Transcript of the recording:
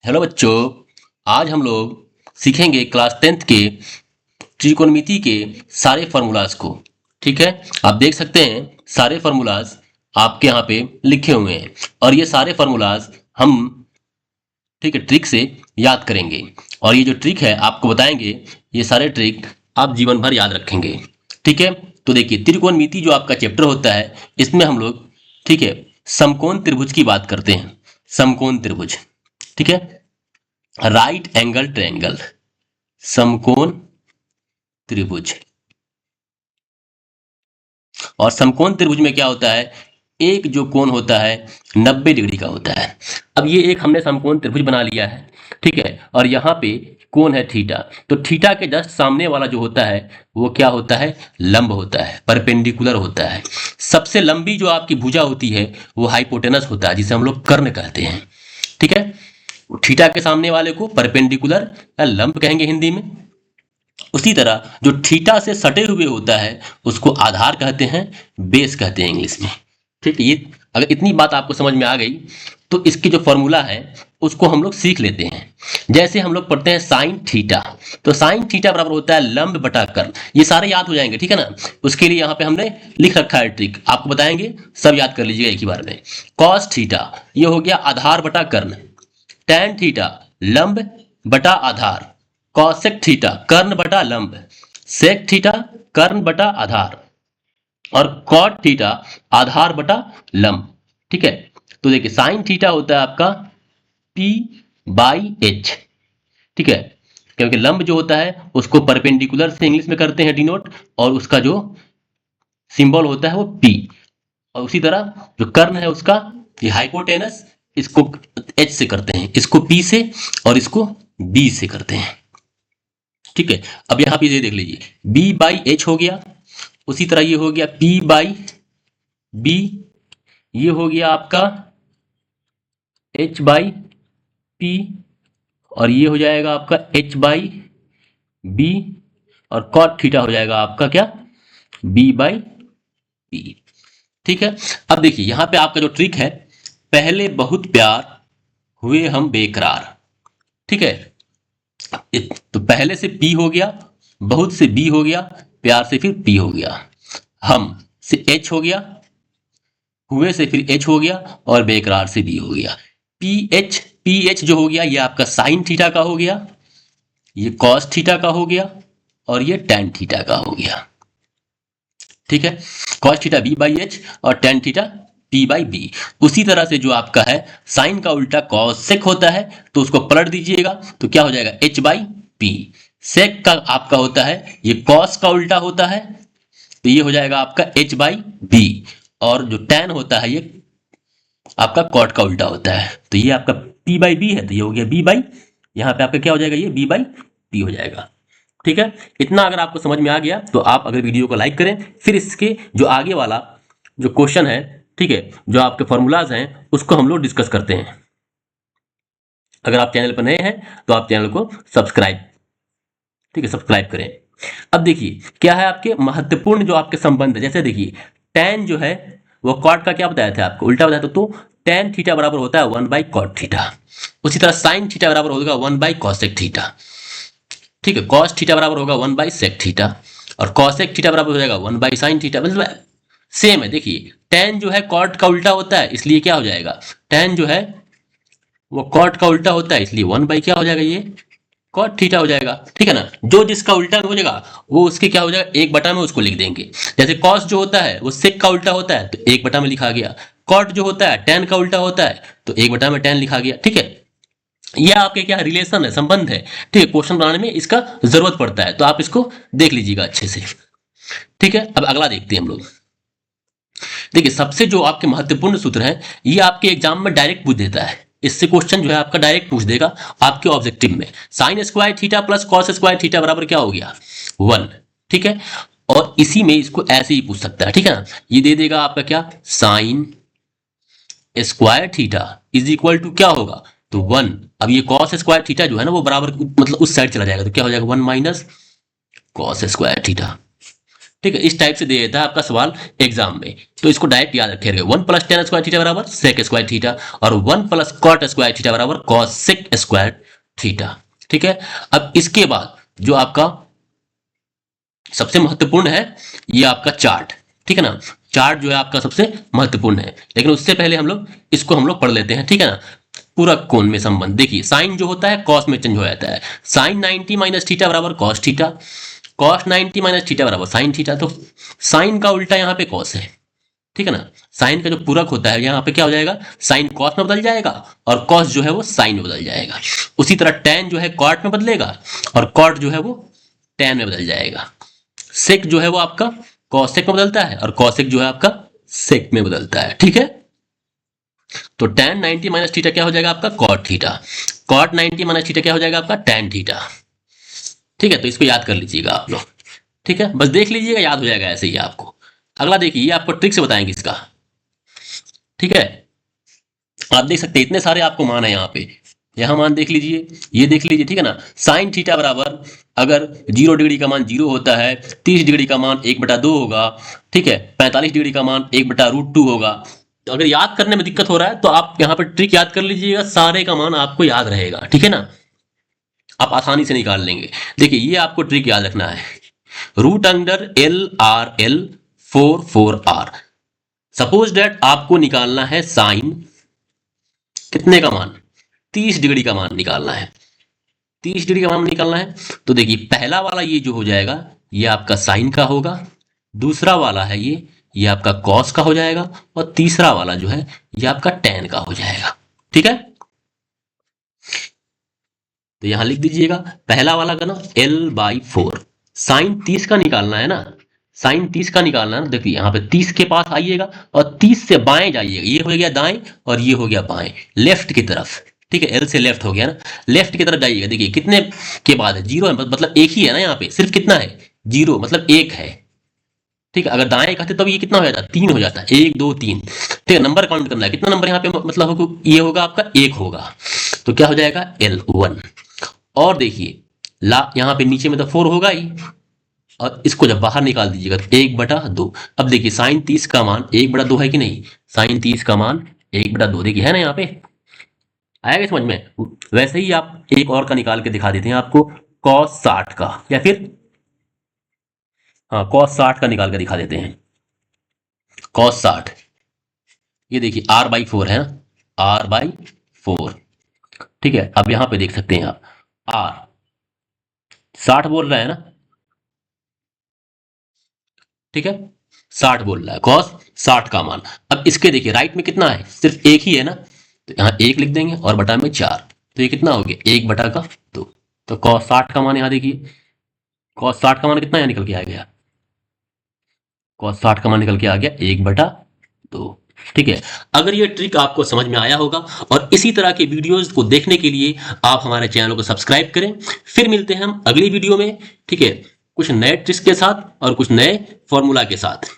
Hello बच्चों, आज हम लोग सीखेंगे क्लास 10th के त्रिकोणमिति के सारे फार्मूलाज को। ठीक है, आप देख सकते हैं सारे फार्मूलाज आपके यहाँ पे लिखे हुए हैं और ये सारे फार्मूलाज हम ठीक है ट्रिक से याद करेंगे और ये जो ट्रिक है आपको बताएंगे। ये सारे ट्रिक आप जीवन भर याद रखेंगे। ठीक है, तो देखिए त्रिकोणमिति जो आपका चैप्टर होता है इसमें हम लोग ठीक है समकोण त्रिभुज की बात करते हैं। समकोण त्रिभुज, ठीक है, राइट एंगल ट्रायंगल, समकोण त्रिभुज। और समकोण त्रिभुज में क्या होता है, एक जो कोण होता है 90 डिग्री का होता है। अब ये एक हमने समकोण त्रिभुज बना लिया है, ठीक है, और यहाँ पे कोण है थीटा। तो थीटा के जस्ट सामने वाला जो होता है वो क्या होता है, लंब होता है, परपेंडिकुलर होता है। सबसे लंबी जो आपकी भुजा होती है वो हाइपोटेनस होता है, जिसे हम लोग कर्ण कहते हैं। ठीक है, थीटा के सामने वाले को परपेंडिकुलर या लंब कहेंगे हिंदी में। उसी तरह जो थीटा से सटे हुए होता है उसको आधार कहते हैं, बेस कहते हैं इंग्लिश में। ठीक है, ये अगर इतनी बात आपको समझ में आ गई तो इसकी जो फॉर्मूला है उसको हम लोग सीख लेते हैं। जैसे हम लोग पढ़ते हैं साइन थीटा, तो साइन थीटा बराबर होता है लंब बटा कर्ण। ये सारे याद हो जाएंगे, ठीक है ना। उसके लिए यहाँ पे हमने लिख रखा है ट्रिक, आपको बताएंगे, सब याद कर लीजिएगा एक ही बार में। कॉस थीटा ये हो गया आधार बटा कर्ण, टैन थीटा लंब बटा आधार, कॉसेक थीटा कर्ण बटा लंब, सेक थीटा कर्ण बटा आधार और कॉट थीटा आधार बटा लंब। ठीक है, तो देखिए साइन थीटा होता है आपका P बाई एच। ठीक है, क्योंकि लंब जो होता है उसको परपेंडिकुलर से इंग्लिश में करते हैं डिनोट, और उसका जो सिंबल होता है वो P। और उसी तरह जो कर्ण है उसका ये हाइपोटेनस, इसको H से करते हैं, इसको P से और इसको B से करते हैं। ठीक है, अब यहां पे ये देख लीजिए B बाई एच हो गया, उसी तरह ये हो गया P बाई B, ये हो गया आपका H बाई P, और ये हो जाएगा आपका H बाई B, और cot थीटा हो जाएगा आपका क्या, B बाई P। ठीक है, अब देखिए यहां पे आपका जो ट्रिक है, पहले बहुत प्यार हुए हम बेकरार। ठीक है, तो पहले से P हो गया, बहुत से B हो गया, प्यार से फिर P हो गया, हम से H हो गया, हुए से फिर H हो गया, और बेकरार से B हो गया। PH जो हो गया ये आपका साइन थीटा का हो गया, ये कॉस थीटा का हो गया, और ये टैन थीटा का हो गया। ठीक है, cos theta B by H और tan theta P by B. उसी तरह से जो आपका है साइन का उल्टा कॉसेक होता है, तो उसको पलट दीजिएगा तो क्या हो जाएगा, H बाई P। सेक का आपका होता है ये कॉस का उल्टा होता है, तो ये हो जाएगा आपका H बाई बी, और जो टैन होता है ये आपका कॉट का उल्टा होता है, तो ये आपका P बाई बी है, तो ये हो गया B बाई, यहाँ पे आपका क्या हो जाएगा, ये B बाई P हो जाएगा। ठीक है, इतना अगर आपको समझ में आ गया तो आप अगर वीडियो को लाइक करें, फिर इसके जो आगे वाला जो क्वेश्चन है, ठीक है, जो आपके फॉर्मूलाज हैं उसको हम लोग डिस्कस करते हैं। अगर आप चैनल पर नए हैं तो आप चैनल को सब्सक्राइब, ठीक है, सब्सक्राइब करें। अब देखिए क्या है आपके महत्वपूर्ण जो आपके संबंध है, जैसे देखिए टैन जो है वो कॉट का क्या बताया था आपको, उल्टा बताया था, तो टैन थीटा बराबर होता है 1 बाई कॉट थीटा। उसी तरह साइन थीटा बराबर होगा 1 बाई कॉसेक थीटा। ठीक है, कॉस थीटा बराबर होगा 1 बाई सेक थीटा, और कॉसेक थीटा बराबर हो जाएगा 1 बाई साइन थीटा। मतलब सेम है। देखिए टैन जो है कॉट का उल्टा होता है, इसलिए क्या हो जाएगा, टैन जो है वो कॉट का उल्टा होता है, इसलिए 1 बाई क्या हो जाएगा, ये कॉट थीटा हो जाएगा। ठीक है ना, जो जिसका उल्टा हो जाएगा वो उसके क्या हो जाएगा, एक बटा में उसको लिख देंगे। जैसे कॉस जो होता है वो सेक का उल्टा होता है, तो एक बटा में लिखा गया। कॉट जो होता है टैन का उल्टा होता है, तो एक बटा में टैन लिखा गया। ठीक है, यह आपके क्या रिलेशन है, संबंध है। ठीक है, क्वेश्चन बनाने में इसका जरूरत पड़ता है, तो आप इसको देख लीजिएगा अच्छे से। ठीक है, अब अगला देखते हैं हम लोग। देखिए सबसे जो आपके महत्वपूर्ण सूत्र है ये आपके एग्जाम में डायरेक्ट पूछ देता है, इससे क्वेश्चन जो है आपका डायरेक्ट पूछ देगा आपके ऑब्जेक्टिव में। Sign square theta plus cos square theta बराबर क्या हो गया, 1। ठीक है, और इसी में इसको ऐसे ही पूछ सकता है। ठीक है ना, ये दे देगा आपका क्या, sine square theta is equal to क्या होगा, तो 1। अब ये कॉस स्क्वायर थीटा जो है ना वो बराबर मतलब उस साइड चला जाएगा, तो क्या हो जाएगा 1 माइनस कॉस स्क्वायर थीटा। ठीक है, इस टाइप से दे देता है आपका सवाल एग्जाम में, तो इसको डायरेक्ट याद रखिएगा। 1 + tan स्क्वायर थीटा बराबर sec स्क्वायर थीटा और 1 + cot स्क्वायर थीटा बराबर cos sec स्क्वायर थीटा। ठीक है, अब इसके बाद जो आपका सबसे महत्वपूर्ण है ये आपका चार्ट। ठीक है ना, चार्ट जो है आपका सबसे महत्वपूर्ण है, लेकिन उससे पहले हम लोग पढ़ लेते हैं। ठीक है ना, पूरक कोण में संबंध देखिए, साइन जो होता है कॉस में चेंज हो जाता है। साइन 90 - थीटा बराबर कॉस थीटा, कॉस 90 - थीटा बराबर साइन थीटा। तो साइन का उल्टा यहाँ पे कॉस है। ठीक है ना, साइन का जो पूरक होता है यहाँ पे क्या हो जाएगा, साइन कॉस में बदल जाएगा और कॉस जो है वो साइन में बदल जाएगा। उसी तरह टैन जो है कॉट में बदलेगा और कॉट जो है वो टैन में बदल जाएगा। सेक जो है वो आपका कॉसेक में बदलता है और कॉसेक जो है आपका सेक में बदलता है। ठीक है, तो tan 90 - थीटा क्या हो जाएगा आपका cot थीटा, cot 90 - थीटा क्या हो जाएगा आपका tan थीटा। ठीक है, तो इसको याद कर लीजिएगा आप लोग। ठीक है, बस देख लीजिएगा, याद हो जाएगा ऐसे ही आपको। अगला देखिए, ये आपको ट्रिक से बताएंगे इसका। ठीक है, आप देख सकते हैं इतने सारे आपको मान है यहाँ पे, यहाँ मान देख लीजिए, ये देख लीजिए। ठीक है ना, साइन थीटा बराबर अगर 0 डिग्री का मान 0 होता है, 30 डिग्री का मान 1/2 होगा। ठीक है, 45 डिग्री का मान 1/√2 होगा। तो अगर याद करने में दिक्कत हो रहा है तो आप यहाँ पर ट्रिक याद कर लीजिएगा, सारे का मान आपको याद रहेगा। ठीक है ना, आप आसानी से निकाल लेंगे। देखिए, ये आपको ट्रिक याद रखना है, √LRL 4 सपोज दैट आपको निकालना है साइन कितने का मान, 30 डिग्री का मान निकालना है। 30 डिग्री का मान निकालना है तो देखिए, पहला वाला ये जो हो जाएगा ये आपका साइन का होगा, दूसरा वाला है ये आपका कॉस का हो जाएगा और तीसरा वाला जो है ये आपका टैन का हो जाएगा। ठीक है, तो यहां लिख दीजिएगा पहला वाला का ना L/4, साइन 30 का निकालना है ना, साइन 30 का निकालना है ना। देखिए यहाँ पे 30 के पास आइएगा और 30 से बाएं जाइएगा, ये हो गया दाएं और ये हो गया बाएं, लेफ्ट की तरफ। ठीक है, L से लेफ्ट हो गया ना, लेफ्ट की तरफ जाइएगा। देखिए कितने के बाद है, 0 है, मतलब एक ही है ना, यहाँ पे सिर्फ कितना है 0, मतलब एक है। ठीक है, अगर दाएं कहते तब ये कितना हो जाता है, 3 हो जाता है, 1 2 3। ठीक है, नंबर काउंट करना है, कितना नंबर यहाँ पे मतलब ये होगा आपका 1 होगा, तो क्या हो जाएगा L1। और देखिए यहाँ पे नीचे में तो 4 होगा ही, और इसको जब बाहर निकाल दीजिएगा तो 1/2। अब देखिए साइन 30 का मान 1/2 है कि नहीं, साइन 30 का मान 1/2 देखिए है ना, यहाँ पे आएगा समझ में। वैसे ही आप एक और का निकाल के दिखा देते हैं आपको, cos 60 का, या फिर हाँ cos 60 का निकाल के दिखा देते हैं। cos 60 ये देखिए R/4 है ना, R/4। ठीक है, अब यहां पे देख सकते हैं आप R 60 बोल रहा है ना। ठीक है, 60 बोल रहा है, cos 60 का मान। अब इसके देखिए राइट में कितना है, सिर्फ एक ही है ना, तो यहाँ 1 लिख देंगे और बटा में 4, तो ये कितना हो गया 1/2। तो cos 60 का मान यहाँ देखिए, cos 60 का मान कितना यहाँ निकल के आ गया, cos 60 का मान निकल के आ गया 1/2। ठीक है, अगर ये ट्रिक आपको समझ में आया होगा और इसी तरह के वीडियोस को देखने के लिए आप हमारे चैनल को सब्सक्राइब करें। फिर मिलते हैं हम अगली वीडियो में। ठीक है, कुछ नए ट्रिक्स के साथ और कुछ नए फॉर्मूला के साथ।